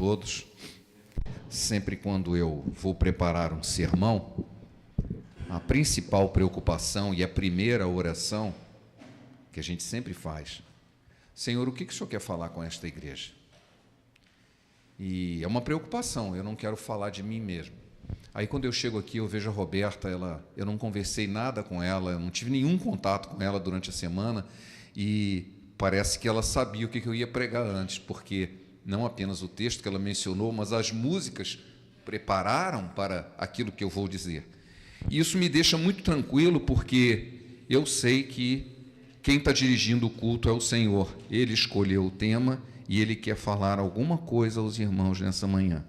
todos. Sempre quando eu vou preparar um sermão, a principal preocupação e a primeira oração que a gente sempre faz: Senhor, o que o Senhor quer falar com esta igreja? E é uma preocupação, eu não quero falar de mim mesmo. Aí quando eu chego aqui, eu vejo a Roberta, eu não conversei nada com ela, eu não tive nenhum contato com ela durante a semana, e parece que ela sabia o que eu ia pregar antes, porque não apenas o texto que ela mencionou, mas as músicas prepararam para aquilo que eu vou dizer. E isso me deixa muito tranquilo, porque eu sei que quem está dirigindo o culto é o Senhor. Ele escolheu o tema e Ele quer falar alguma coisa aos irmãos nessa manhã.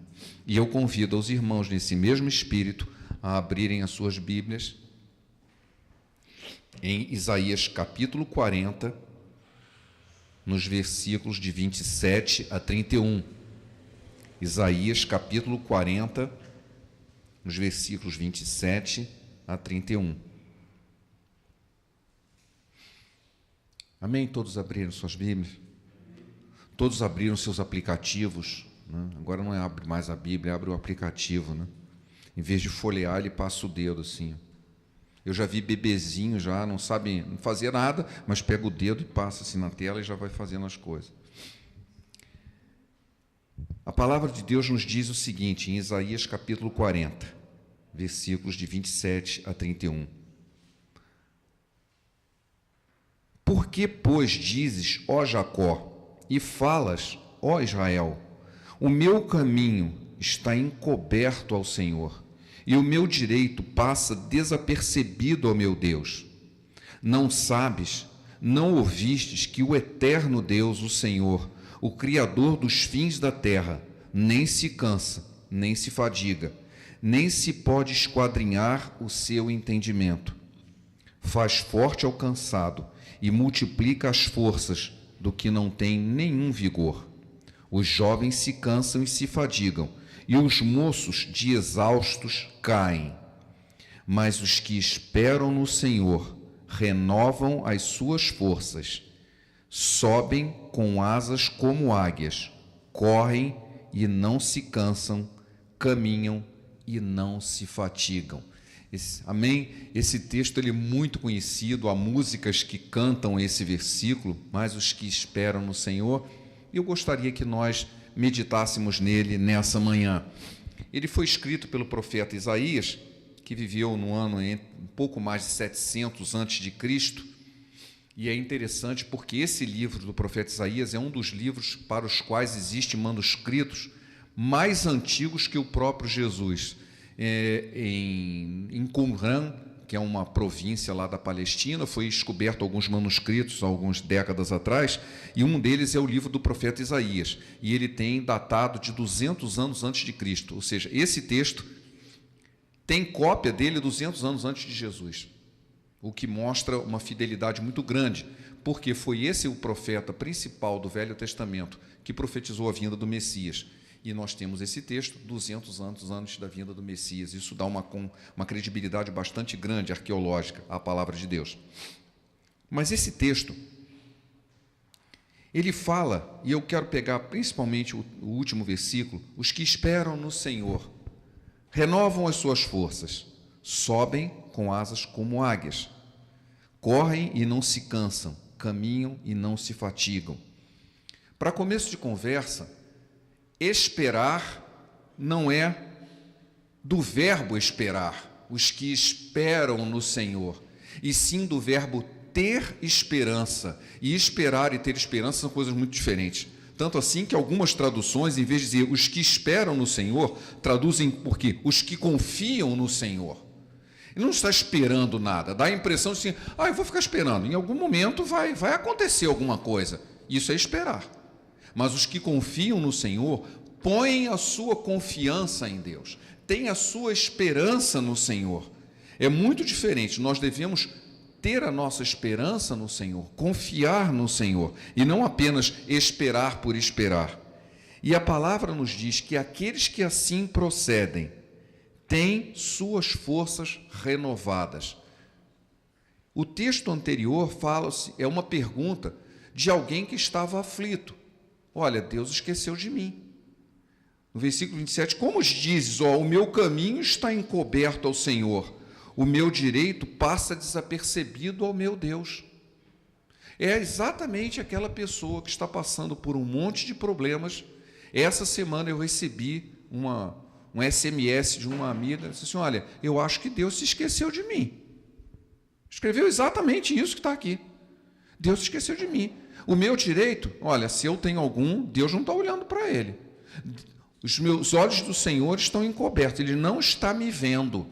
E eu convido aos irmãos, nesse mesmo espírito, a abrirem as suas Bíblias em Isaías capítulo 40, nos versículos de 27 a 31. Isaías capítulo 40, nos versículos 27 a 31. Amém? Todos abriram suas Bíblias? Todos abriram seus aplicativos, né? Agora não abre mais a Bíblia, abre o aplicativo, né? Em vez de folhear, ele passa o dedo assim. Eu já vi bebezinho, já não sabe não fazer nada, mas pega o dedo e passa assim na tela e já vai fazendo as coisas. A palavra de Deus nos diz o seguinte, em Isaías capítulo 40, versículos de 27 a 31. Por que, pois, dizes, ó Jacó, e falas, ó Israel, o meu caminho está encoberto ao Senhor, e o meu direito passa desapercebido ao meu Deus? Não sabes, não ouvistes que o eterno Deus, o Senhor, o Criador dos fins da terra, nem se cansa, nem se fadiga, nem se pode esquadrinhar o seu entendimento. Faz forte ao cansado e multiplica as forças do que não tem nenhum vigor. Os jovens se cansam e se fadigam, e os moços de exaustos caem. Mas os que esperam no Senhor renovam as suas forças, sobem com asas como águias, correm e não se cansam, caminham e não se fatigam. Amém? Esse texto ele é muito conhecido, há músicas que cantam esse versículo, mas os que esperam no Senhor, eu gostaria que nós meditássemos nele nessa manhã. Ele foi escrito pelo profeta Isaías, que viveu no ano um pouco mais de 700 a.C., e é interessante porque esse livro do profeta Isaías é um dos livros para os quais existem manuscritos mais antigos que o próprio Jesus. Em Qumran, que é uma província lá da Palestina, foi descoberto alguns manuscritos algumas décadas atrás, e um deles é o livro do profeta Isaías, e ele tem datado de 200 anos antes de Cristo, ou seja, esse texto tem cópia dele 200 anos antes de Jesus, o que mostra uma fidelidade muito grande, porque foi esse o profeta principal do Velho Testamento que profetizou a vinda do Messias. E nós temos esse texto 200 anos antes da vinda do Messias. Isso dá uma credibilidade bastante grande, arqueológica, à palavra de Deus. Mas esse texto, ele fala, e eu quero pegar principalmente o último versículo, os que esperam no Senhor, renovam as suas forças, sobem com asas como águias, correm e não se cansam, caminham e não se fatigam. Para começo de conversa, esperar não é do verbo esperar, os que esperam no Senhor, e sim do verbo ter esperança. E esperar e ter esperança são coisas muito diferentes. Tanto assim que algumas traduções, em vez de dizer os que esperam no Senhor, traduzem por quê? Os que confiam no Senhor. Ele não está esperando nada, dá a impressão de assim, eu vou ficar esperando, em algum momento vai acontecer alguma coisa. Isso é esperar. Mas os que confiam no Senhor põem a sua confiança em Deus, têm a sua esperança no Senhor. É muito diferente, nós devemos ter a nossa esperança no Senhor, confiar no Senhor, e não apenas esperar por esperar. E a palavra nos diz que aqueles que assim procedem têm suas forças renovadas. O texto anterior é uma pergunta de alguém que estava aflito. Olha, Deus esqueceu de mim. No versículo 27, como dizes, ó, o meu caminho está encoberto ao Senhor, o meu direito passa desapercebido ao meu Deus. É exatamente aquela pessoa que está passando por um monte de problemas. Essa semana eu recebi um SMS de uma amiga, disse assim, olha, eu acho que Deus se esqueceu de mim. Escreveu exatamente isso que está aqui. Deus se esqueceu de mim. O meu direito, olha, se eu tenho algum, Deus não está olhando para ele. Os meus olhos do Senhor estão encobertos, Ele não está me vendo.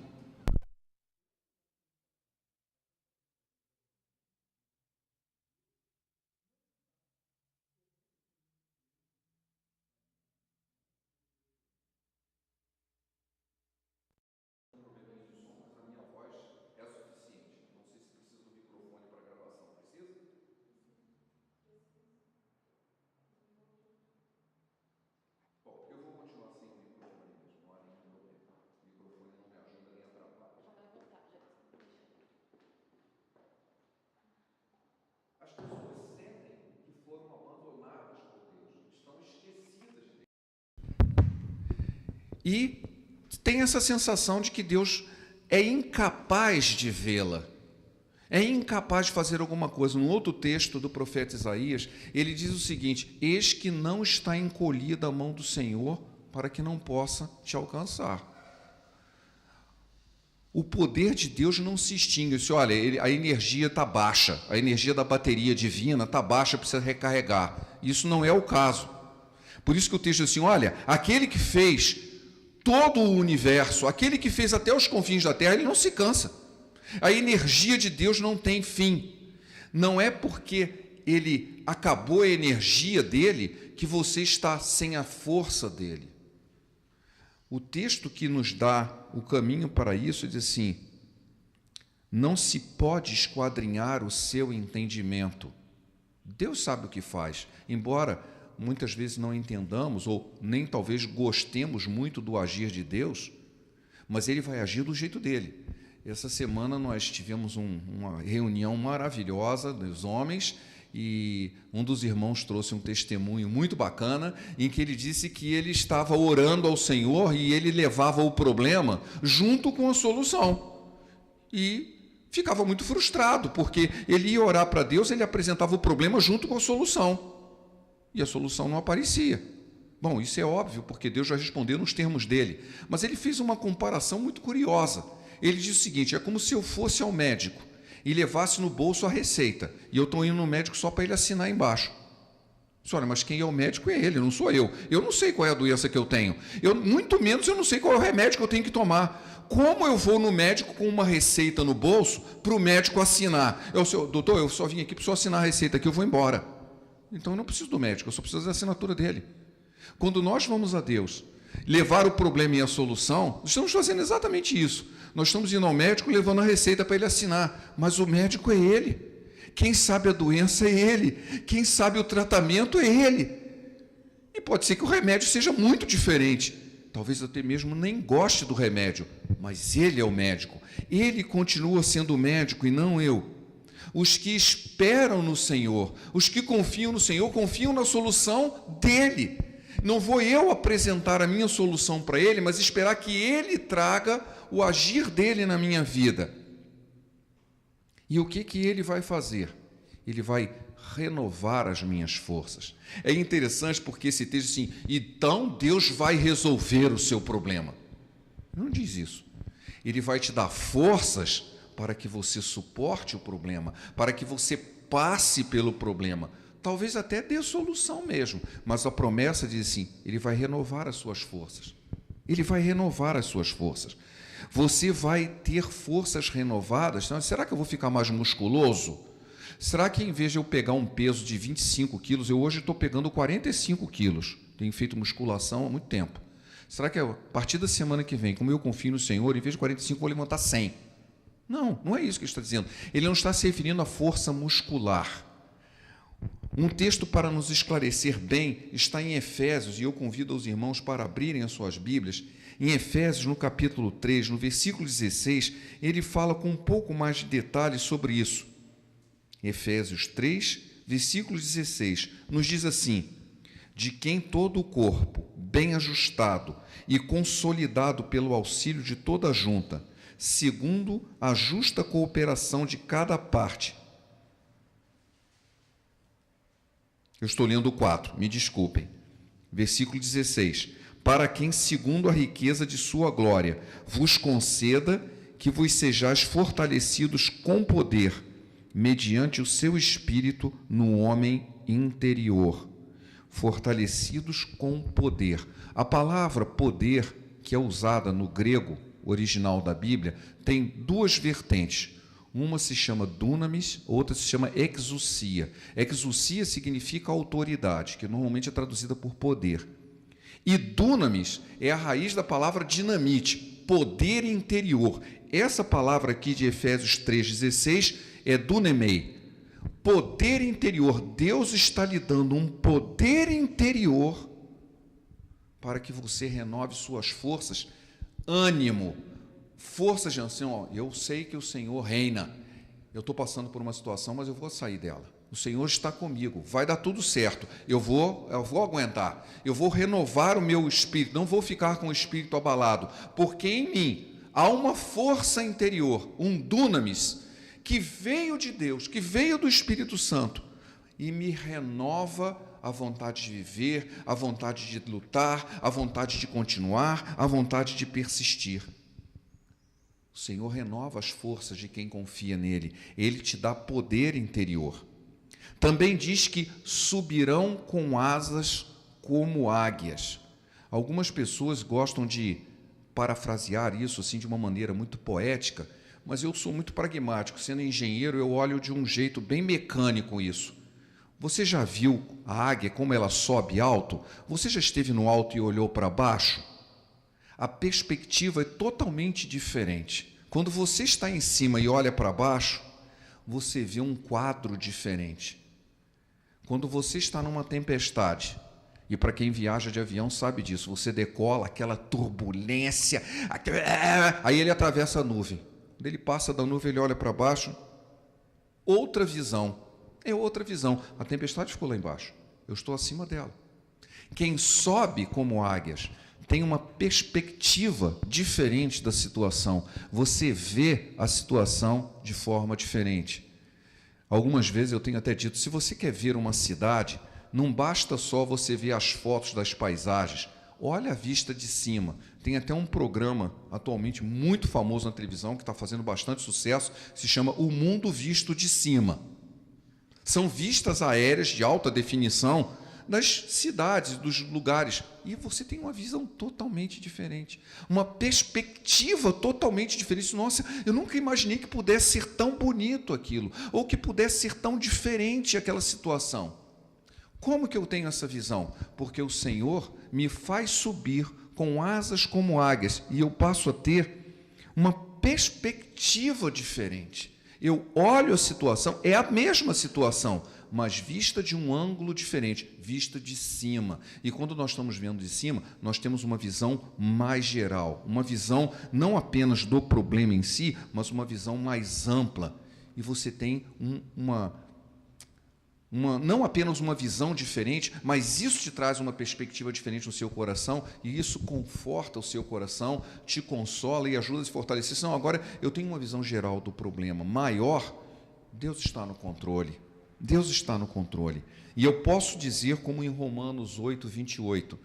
As pessoas sentem que foram abandonadas por Deus, estão esquecidas de Deus. E tem essa sensação de que Deus é incapaz de vê-la, é incapaz de fazer alguma coisa. Num outro texto do profeta Isaías, ele diz o seguinte: eis que não está encolhida a mão do Senhor para que não possa te alcançar. O poder de Deus não se extingue. Se olha, a energia está baixa, a energia da bateria divina está baixa, precisa recarregar. Isso não é o caso. Por isso que o texto diz assim, olha, aquele que fez todo o universo, aquele que fez até os confins da terra, ele não se cansa. A energia de Deus não tem fim. Não é porque ele acabou a energia dele que você está sem a força dele. O texto que nos dá o caminho para isso diz assim, não se pode esquadrinhar o seu entendimento. Deus sabe o que faz, embora muitas vezes não entendamos ou nem talvez gostemos muito do agir de Deus, mas Ele vai agir do jeito dele. Essa semana nós tivemos uma reunião maravilhosa dos homens e um dos irmãos trouxe um testemunho muito bacana em que ele disse que ele estava orando ao Senhor e ele levava o problema junto com a solução. E ficava muito frustrado, porque ele ia orar para Deus, ele apresentava o problema junto com a solução. E a solução não aparecia. Bom, isso é óbvio, porque Deus já respondeu nos termos dele. Mas ele fez uma comparação muito curiosa. Ele disse o seguinte, é como se eu fosse ao médico e levasse no bolso a receita, e eu estou indo no médico só para ele assinar embaixo. Senhora, mas quem é o médico é ele, não sou eu. Eu não sei qual é a doença que eu tenho. Muito menos eu não sei qual é o remédio que eu tenho que tomar. Como eu vou no médico com uma receita no bolso para o médico assinar? Doutor, eu só vim aqui para só assinar a receita aqui, eu vou embora. Então eu não preciso do médico, eu só preciso da assinatura dele. Quando nós vamos a Deus levar o problema e a solução, nós estamos fazendo exatamente isso. Nós estamos indo ao médico levando a receita para ele assinar, mas o médico é ele. Quem sabe a doença é ele. Quem sabe o tratamento é ele. E pode ser que o remédio seja muito diferente. Talvez até mesmo nem goste do remédio, mas ele é o médico. Ele continua sendo o médico e não eu. Os que esperam no Senhor, os que confiam no Senhor, confiam na solução dele. Não vou eu apresentar a minha solução para ele, mas esperar que ele traga o agir dele na minha vida. E o que ele vai fazer? Ele vai renovar as minhas forças. É interessante porque esse texto assim, então Deus vai resolver o seu problema. Não diz isso. Ele vai te dar forças para que você suporte o problema, para que você passe pelo problema. Talvez até dê solução mesmo, mas a promessa diz assim, ele vai renovar as suas forças. Ele vai renovar as suas forças. Você vai ter forças renovadas. Então, será que eu vou ficar mais musculoso? Será que em vez de eu pegar um peso de 25 quilos, eu hoje estou pegando 45 quilos? Tenho feito musculação há muito tempo. Será que a partir da semana que vem, como eu confio no Senhor, em vez de 45, eu vou levantar 100? Não, não é isso que ele está dizendo. Ele não está se referindo à força muscular. Um texto para nos esclarecer bem está em Efésios, e eu convido os irmãos para abrirem as suas Bíblias. Em Efésios, no capítulo 3, no versículo 16, ele fala com um pouco mais de detalhes sobre isso. Efésios 3, versículo 16, nos diz assim, de quem todo o corpo, bem ajustado e consolidado pelo auxílio de toda a junta, segundo a justa cooperação de cada parte. Eu estou lendo o 4, me desculpem. Versículo 16. Para quem, segundo a riqueza de sua glória, vos conceda que vos sejais fortalecidos com poder, mediante o seu espírito no homem interior. Fortalecidos com poder. A palavra poder, que é usada no grego original da Bíblia, tem duas vertentes. Uma se chama dunamis, outra se chama exousia. Exousia significa autoridade, que normalmente é traduzida por poder. E dunamis é a raiz da palavra dinamite, poder interior. Essa palavra aqui de Efésios 3,16 é dunemei, poder interior. Deus está lhe dando um poder interior para que você renove suas forças, ânimo, forças de assim, ó, eu sei que o Senhor reina, eu estou passando por uma situação, mas eu vou sair dela. O Senhor está comigo, vai dar tudo certo, eu vou aguentar, eu vou renovar o meu espírito, não vou ficar com o espírito abalado, porque em mim há uma força interior, um dunamis, que veio de Deus, que veio do Espírito Santo, e me renova a vontade de viver, a vontade de lutar, a vontade de continuar, a vontade de persistir. O Senhor renova as forças de quem confia nele, ele te dá poder interior. Também diz que subirão com asas como águias. Algumas pessoas gostam de parafrasear isso assim de uma maneira muito poética, mas eu sou muito pragmático. Sendo engenheiro, eu olho de um jeito bem mecânico isso. Você já viu a águia, como ela sobe alto? Você já esteve no alto e olhou para baixo? A perspectiva é totalmente diferente. Quando você está em cima e olha para baixo, você vê um quadro diferente. Quando você está numa tempestade, e para quem viaja de avião sabe disso, você decola, aquela turbulência, aí ele atravessa a nuvem. Quando ele passa da nuvem, ele olha para baixo, outra visão, é outra visão. A tempestade ficou lá embaixo, eu estou acima dela. Quem sobe como águias tem uma perspectiva diferente da situação. Você vê a situação de forma diferente. Algumas vezes eu tenho até dito, se você quer ver uma cidade, não basta só você ver as fotos das paisagens, olha a vista de cima. Tem até um programa atualmente muito famoso na televisão, que está fazendo bastante sucesso, se chama O Mundo Visto de Cima. São vistas aéreas de alta definição das cidades, dos lugares, e você tem uma visão totalmente diferente, uma perspectiva totalmente diferente. Nossa, eu nunca imaginei que pudesse ser tão bonito aquilo, ou que pudesse ser tão diferente aquela situação. Como que eu tenho essa visão? Porque o Senhor me faz subir com asas como águias, e eu passo a ter uma perspectiva diferente. Eu olho a situação, é a mesma situação, mas vista de um ângulo diferente, vista de cima. E quando nós estamos vendo de cima, nós temos uma visão mais geral, uma visão não apenas do problema em si, mas uma visão mais ampla. E você tem não apenas uma visão diferente, mas isso te traz uma perspectiva diferente no seu coração, e isso conforta o seu coração, te consola e ajuda a se fortalecer. Não, agora eu tenho uma visão geral do problema maior. Deus está no controle. Deus está no controle. E eu posso dizer, como em Romanos 8, 28,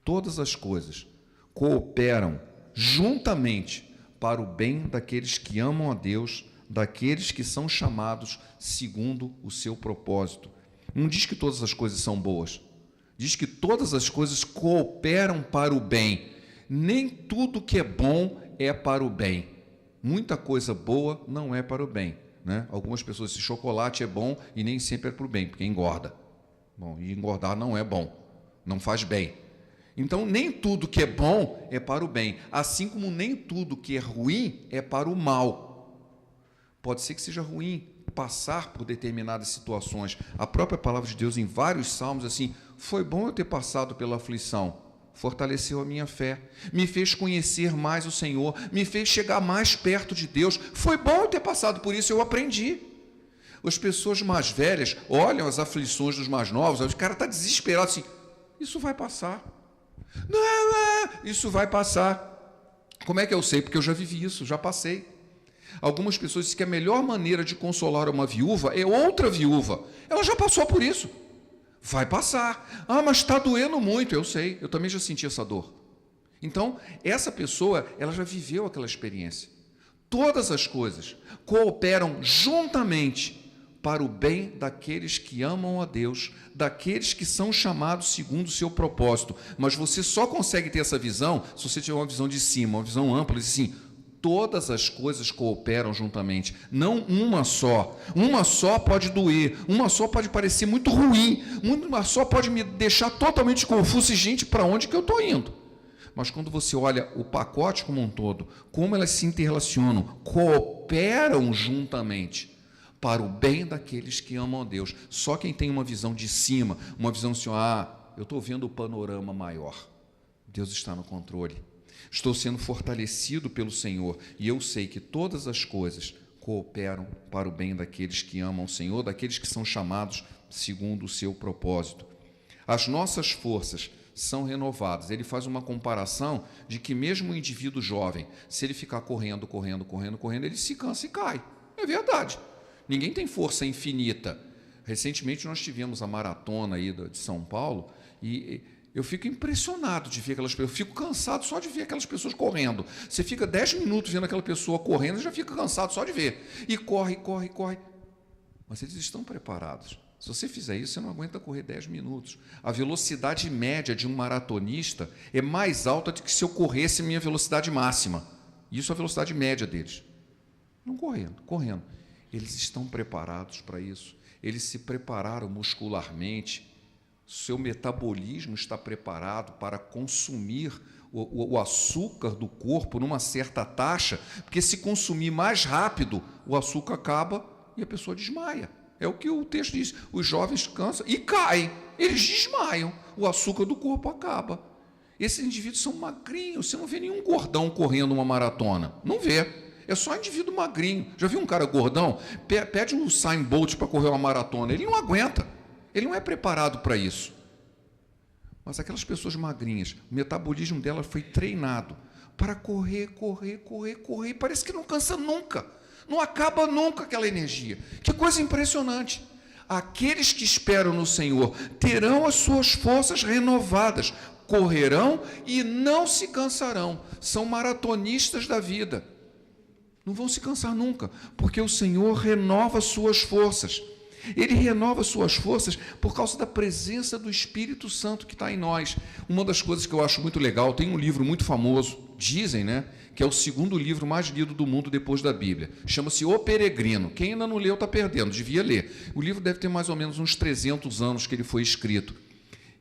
todas as coisas cooperam juntamente para o bem daqueles que amam a Deus, daqueles que são chamados segundo o seu propósito. Não diz que todas as coisas são boas, diz que todas as coisas cooperam para o bem. Nem tudo que é bom é para o bem. Muita coisa boa não é para o bem, né? Algumas pessoas dizem que chocolate é bom e nem sempre é para o bem, porque engorda. Bom, e engordar não é bom, não faz bem. Então, nem tudo que é bom é para o bem, assim como nem tudo que é ruim é para o mal. Pode ser que seja ruim passar por determinadas situações. A própria palavra de Deus, em vários salmos, assim, foi bom eu ter passado pela aflição, fortaleceu a minha fé, me fez conhecer mais o Senhor, me fez chegar mais perto de Deus. Foi bom eu ter passado por isso, eu aprendi. As pessoas mais velhas olham as aflições dos mais novos, o cara está desesperado assim, Isso vai passar. Não, isso vai passar. Como é que eu sei? Porque eu já vivi isso, já passei. Algumas pessoas dizem que a melhor maneira de consolar uma viúva é outra viúva. Ela já passou por isso. Vai passar. Ah, mas está doendo muito. Eu sei, eu também já senti essa dor. Então, essa pessoa, ela já viveu aquela experiência. Todas as coisas cooperam juntamente para o bem daqueles que amam a Deus, daqueles que são chamados segundo o seu propósito. Mas você só consegue ter essa visão se você tiver uma visão de cima, uma visão ampla, assim, todas as coisas cooperam juntamente, não uma só. Uma só pode doer, uma só pode parecer muito ruim, uma só pode me deixar totalmente confuso e, gente, para onde que eu estou indo? Mas quando você olha o pacote como um todo, como elas se interrelacionam, cooperam juntamente para o bem daqueles que amam a Deus. Só quem tem uma visão de cima, uma visão assim, eu estou vendo o panorama maior. Deus está no controle. Estou sendo fortalecido pelo Senhor e eu sei que todas as coisas cooperam para o bem daqueles que amam o Senhor, daqueles que são chamados segundo o seu propósito. As nossas forças são renovadas. Ele faz uma comparação de que mesmo o indivíduo jovem, se ele ficar correndo, ele se cansa e cai. É verdade. Ninguém tem força infinita. Recentemente nós tivemos a maratona aí de São Paulo e eu fico impressionado de ver aquelas pessoas, eu fico cansado só de ver aquelas pessoas correndo. Você fica 10 minutos vendo aquela pessoa correndo e já fica cansado só de ver. E corre. Mas eles estão preparados. Se você fizer isso, você não aguenta correr 10 minutos. A velocidade média de um maratonista é mais alta do que se eu corresse minha velocidade máxima. Isso é a velocidade média deles. Não correndo. Eles estão preparados para isso. Eles se prepararam muscularmente. Seu metabolismo está preparado para consumir o açúcar do corpo numa certa taxa, porque se consumir mais rápido, o açúcar acaba e a pessoa desmaia. É o que o texto diz. Os jovens cansam e caem, eles desmaiam, o açúcar do corpo acaba. Esses indivíduos são magrinhos, você não vê nenhum gordão correndo uma maratona, não vê. É só indivíduo magrinho. Já viu um cara gordão? Pede um Usain Bolt para correr uma maratona, ele não aguenta. Ele não é preparado para isso. Mas aquelas pessoas magrinhas, o metabolismo delas foi treinado para correr. Parece que não cansa nunca. Não acaba nunca aquela energia. Que coisa impressionante. Aqueles que esperam no Senhor terão as suas forças renovadas, correrão e não se cansarão. São maratonistas da vida. Não vão se cansar nunca, porque o Senhor renova suas forças. Ele renova suas forças por causa da presença do Espírito Santo que está em nós. Uma das coisas que eu acho muito legal, tem um livro muito famoso, dizem, né, que é o segundo livro mais lido do mundo depois da Bíblia. Chama-se O Peregrino. Quem ainda não leu está perdendo, devia ler. O livro deve ter mais ou menos uns 300 anos que ele foi escrito.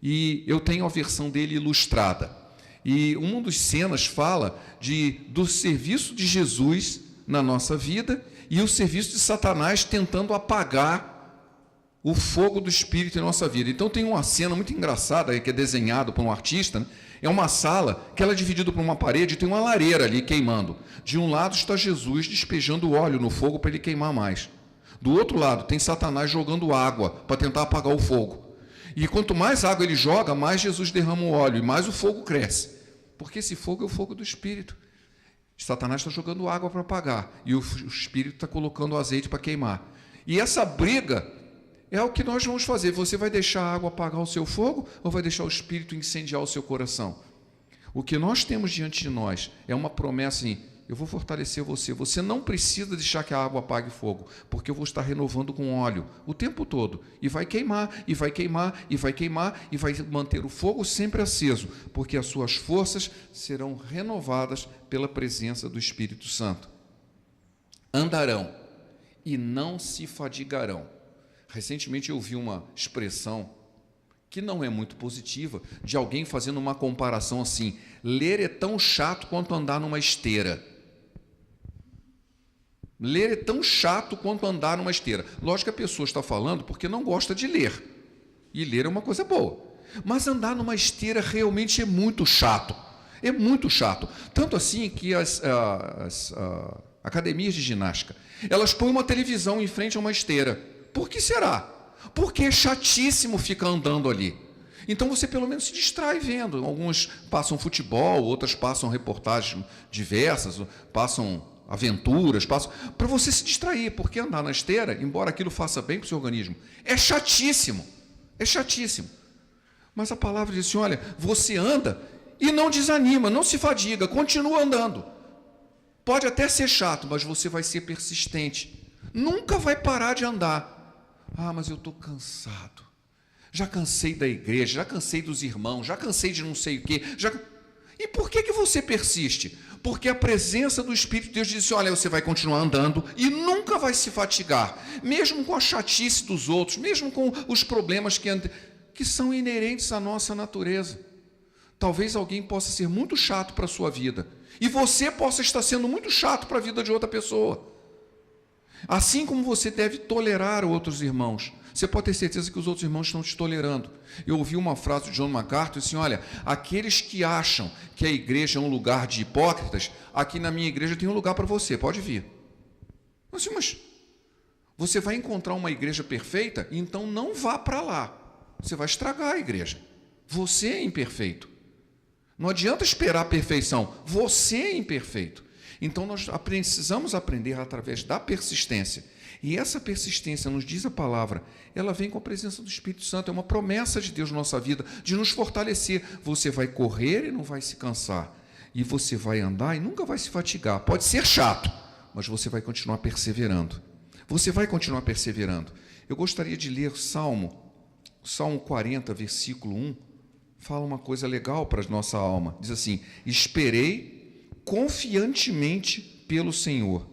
E eu tenho a versão dele ilustrada. E uma das cenas fala do serviço de Jesus na nossa vida e o serviço de Satanás tentando apagar o fogo do Espírito em nossa vida. Então tem uma cena muito engraçada que é desenhada por um artista, né? É uma sala que ela é dividida por uma parede e tem uma lareira ali queimando. De um lado está Jesus despejando óleo no fogo para ele queimar mais. Do outro lado tem Satanás jogando água para tentar apagar o fogo. E quanto mais água ele joga, mais Jesus derrama o óleo e mais o fogo cresce. Porque esse fogo é o fogo do Espírito. Satanás está jogando água para apagar e o Espírito está colocando azeite para queimar. E essa briga é o que nós vamos fazer. Você vai deixar a água apagar o seu fogo ou vai deixar o Espírito incendiar o seu coração? O que nós temos diante de nós é uma promessa assim, eu vou fortalecer você. Você não precisa deixar que a água apague fogo, porque eu vou estar renovando com óleo o tempo todo. E vai queimar, e vai queimar, e vai queimar, e vai manter o fogo sempre aceso, porque as suas forças serão renovadas pela presença do Espírito Santo. Andarão e não se fadigarão. Recentemente eu vi uma expressão que não é muito positiva, de alguém fazendo uma comparação assim, ler é tão chato quanto andar numa esteira. Ler é tão chato quanto andar numa esteira. Lógico que a pessoa está falando porque não gosta de ler, e ler é uma coisa boa, mas andar numa esteira realmente é muito chato, tanto assim que as academias de ginástica, elas põem uma televisão em frente a uma esteira. Por que será? Porque é chatíssimo ficar andando ali. Então você pelo menos se distrai vendo. Alguns passam futebol, outras passam reportagens diversas, passam aventuras, passam para você se distrair, porque andar na esteira, embora aquilo faça bem para o seu organismo, é chatíssimo. É chatíssimo. Mas a palavra diz assim, olha, você anda e não desanima, não se fadiga, continua andando. Pode até ser chato, mas você vai ser persistente. Nunca vai parar de andar. Ah, mas eu estou cansado. Já cansei da igreja, já cansei dos irmãos, já cansei de não sei o quê. E por que você persiste? Porque a presença do Espírito de Deus diz assim, olha, você vai continuar andando e nunca vai se fatigar, mesmo com a chatice dos outros, mesmo com os problemas que são inerentes à nossa natureza. Talvez alguém possa ser muito chato para a sua vida, e você possa estar sendo muito chato para a vida de outra pessoa. Assim como você deve tolerar outros irmãos, você pode ter certeza que os outros irmãos estão te tolerando. Eu ouvi uma frase de John MacArthur, assim, olha, aqueles que acham que a igreja é um lugar de hipócritas, aqui na minha igreja tem um lugar para você, pode vir. Assim, mas você vai encontrar uma igreja perfeita? Então não vá para lá. Você vai estragar a igreja. Você é imperfeito. Não adianta esperar a perfeição. Você é imperfeito. Então nós precisamos aprender através da persistência. E essa persistência, nos diz a palavra, ela vem com a presença do Espírito Santo. É uma promessa de Deus na nossa vida, de nos fortalecer. Você vai correr e não vai se cansar. E você vai andar e nunca vai se fatigar. Pode ser chato, mas você vai continuar perseverando. Você vai continuar perseverando. Eu gostaria de ler Salmo 40, versículo 1, fala uma coisa legal para a nossa alma. Diz assim, esperei confiantemente pelo Senhor,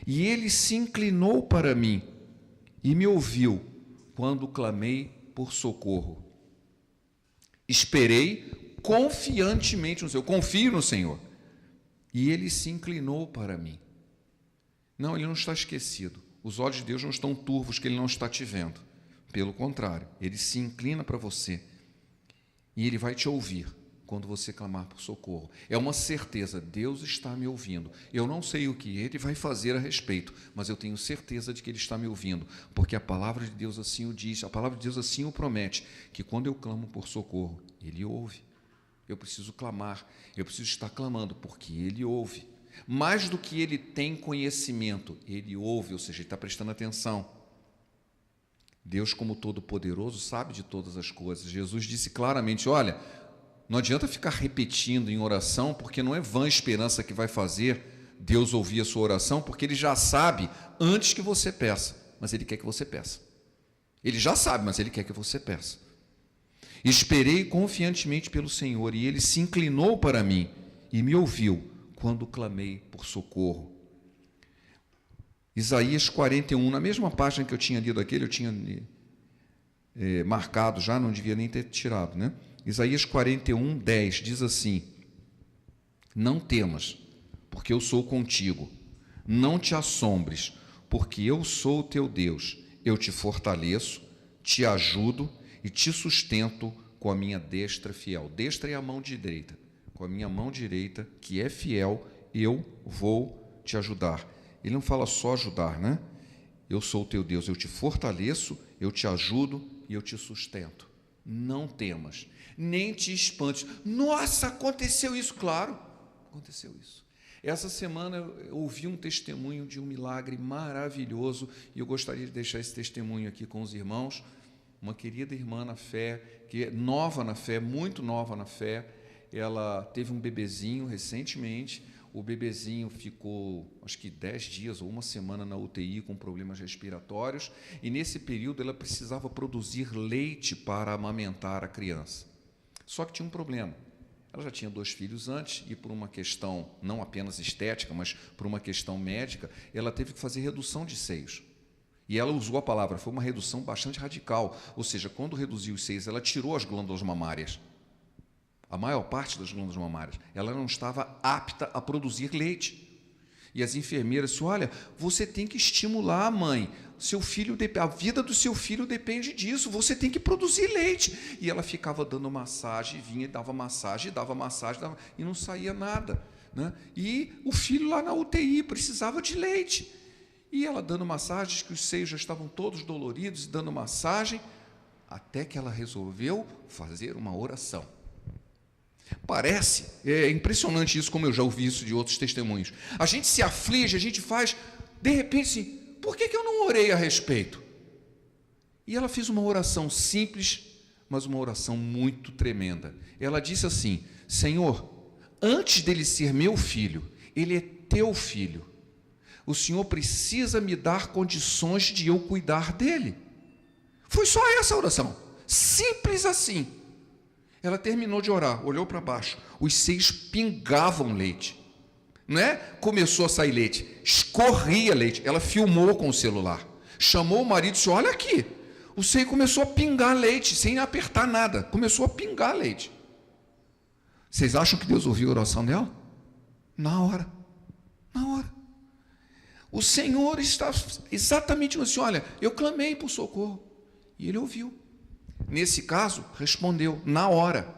e Ele se inclinou para mim e me ouviu quando clamei por socorro. Esperei confiantemente no Senhor, eu confio no Senhor, e Ele se inclinou para mim. Não, Ele não está esquecido. Os olhos de Deus não estão turvos, que Ele não está te vendo. Pelo contrário, Ele se inclina para você e Ele vai te ouvir quando você clamar por socorro. É uma certeza, Deus está me ouvindo. Eu não sei o que Ele vai fazer a respeito, mas eu tenho certeza de que Ele está me ouvindo, porque a palavra de Deus assim o diz, a palavra de Deus assim o promete, que quando eu clamo por socorro, Ele ouve. Eu preciso clamar, eu preciso estar clamando, porque Ele ouve. Mais do que Ele tem conhecimento, Ele ouve, ou seja, Ele está prestando atenção. Deus, como Todo-Poderoso, sabe de todas as coisas. Jesus disse claramente, olha, não adianta ficar repetindo em oração, porque não é vã esperança que vai fazer Deus ouvir a sua oração, porque Ele já sabe antes que você peça, mas Ele quer que você peça. Ele já sabe, mas Ele quer que você peça. Esperei confiantemente pelo Senhor, e Ele se inclinou para mim e me ouviu quando clamei por socorro. Isaías 41, na mesma página que eu tinha lido aquele, eu tinha marcado já, não devia nem ter tirado, né? Isaías 41, 10, diz assim, não temas, porque eu sou contigo, não te assombres, porque eu sou o teu Deus, eu te fortaleço, te ajudo e te sustento com a minha destra fiel. Destra é a mão direita, com a minha mão direita, que é fiel, eu vou te ajudar. Ele não fala só ajudar, né? Eu sou o teu Deus, eu te fortaleço, eu te ajudo e eu te sustento. Não temas, nem te espantes. Nossa, aconteceu isso, claro, aconteceu isso. Essa semana eu ouvi um testemunho de um milagre maravilhoso e eu gostaria de deixar esse testemunho aqui com os irmãos. Uma querida irmã na fé, que é nova na fé, muito nova na fé, ela teve um bebezinho recentemente. O bebezinho ficou, acho que 10 dias ou uma semana na UTI com problemas respiratórios, e nesse período ela precisava produzir leite para amamentar a criança. Só que tinha um problema. Ela já tinha 2 filhos antes, e por uma questão não apenas estética, mas por uma questão médica, ela teve que fazer redução de seios. E ela usou a palavra, foi uma redução bastante radical, ou seja, quando reduziu os seios, ela tirou as glândulas mamárias. A maior parte das glândulas mamárias, ela não estava apta a produzir leite. E as enfermeiras disseram, olha, você tem que estimular a mãe, a vida do seu filho depende disso, você tem que produzir leite. E ela ficava dando massagem, vinha e dava massagem, e não saía nada, né? E o filho lá na UTI precisava de leite. E ela dando massagens, que os seios já estavam todos doloridos, dando massagem, até que ela resolveu fazer uma oração. Parece, é impressionante isso, como eu já ouvi isso de outros testemunhos. A gente se aflige, a gente faz, de repente assim, por que eu não orei a respeito? E ela fez uma oração simples, mas uma oração muito tremenda. Ela disse assim: Senhor, antes dele ser meu filho, ele é teu filho. O Senhor precisa me dar condições de eu cuidar dele. Foi só essa oração, simples assim. Ela terminou de orar, olhou para baixo, os seios pingavam leite, não é? Começou a sair leite, escorria leite. Ela filmou com o celular, chamou o marido e disse: olha aqui, o seio começou a pingar leite, sem apertar nada, começou a pingar leite. Vocês acham que Deus ouviu a oração dela? Na hora. O Senhor está exatamente assim: olha, eu clamei por socorro, e Ele ouviu. Nesse caso, respondeu na hora.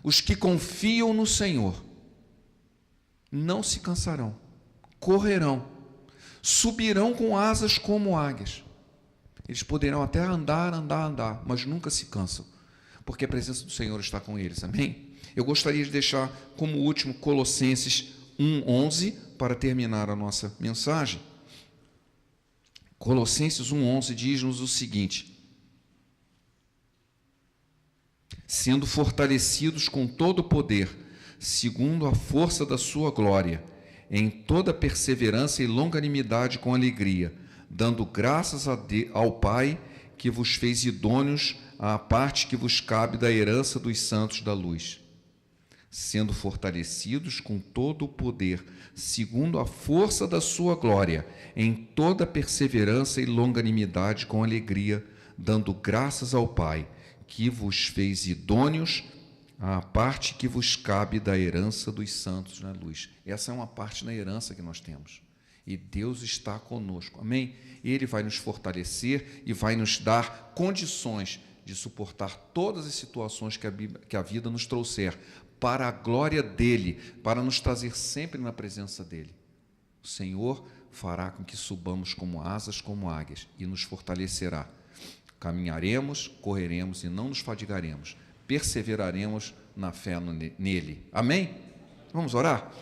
Os que confiam no Senhor não se cansarão, correrão, subirão com asas como águias. Eles poderão até andar, mas nunca se cansam, porque a presença do Senhor está com eles. Amém? Eu gostaria de deixar como último Colossenses 1:11 para terminar a nossa mensagem. Colossenses 1:11 diz-nos o seguinte: sendo fortalecidos com todo o poder, segundo a força da sua glória, em toda perseverança e longanimidade com alegria, dando graças ao Pai, que vos fez idôneos à parte que vos cabe da herança dos santos da luz. Sendo fortalecidos com todo o poder, segundo a força da sua glória, em toda perseverança e longanimidade com alegria, dando graças ao Pai, que vos fez idôneos à parte que vos cabe da herança dos santos na luz. Essa é uma parte da herança que nós temos. E Deus está conosco. Amém? Ele vai nos fortalecer e vai nos dar condições de suportar todas as situações que a vida nos trouxer, para a glória dEle, para nos trazer sempre na presença dEle. O Senhor fará com que subamos como asas, como águias, e nos fortalecerá. Caminharemos, correremos e não nos fadigaremos. Perseveraremos na fé nele. Amém? Vamos orar?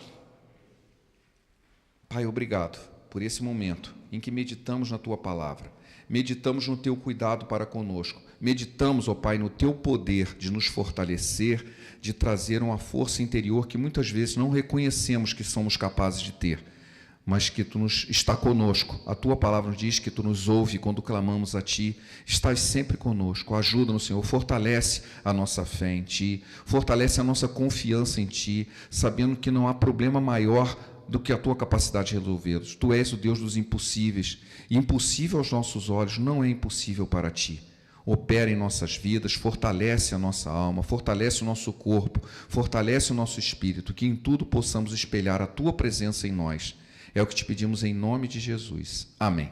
Pai, obrigado por esse momento em que meditamos na Tua palavra. Meditamos no Teu cuidado para conosco. Meditamos, ó Pai, no Teu poder de nos fortalecer, de trazer uma força interior que muitas vezes não reconhecemos que somos capazes de ter, mas que Tu está conosco. A Tua palavra nos diz que Tu nos ouve quando clamamos a Ti. Estás sempre conosco. Ajuda-nos, Senhor. Fortalece a nossa fé em Ti. Fortalece a nossa confiança em Ti, sabendo que não há problema maior do que a Tua capacidade de resolvê-los. Tu és o Deus dos impossíveis. E impossível aos nossos olhos não é impossível para Ti. Opera em nossas vidas, fortalece a nossa alma, fortalece o nosso corpo, fortalece o nosso espírito, que em tudo possamos espelhar a Tua presença em nós. É o que te pedimos em nome de Jesus. Amém.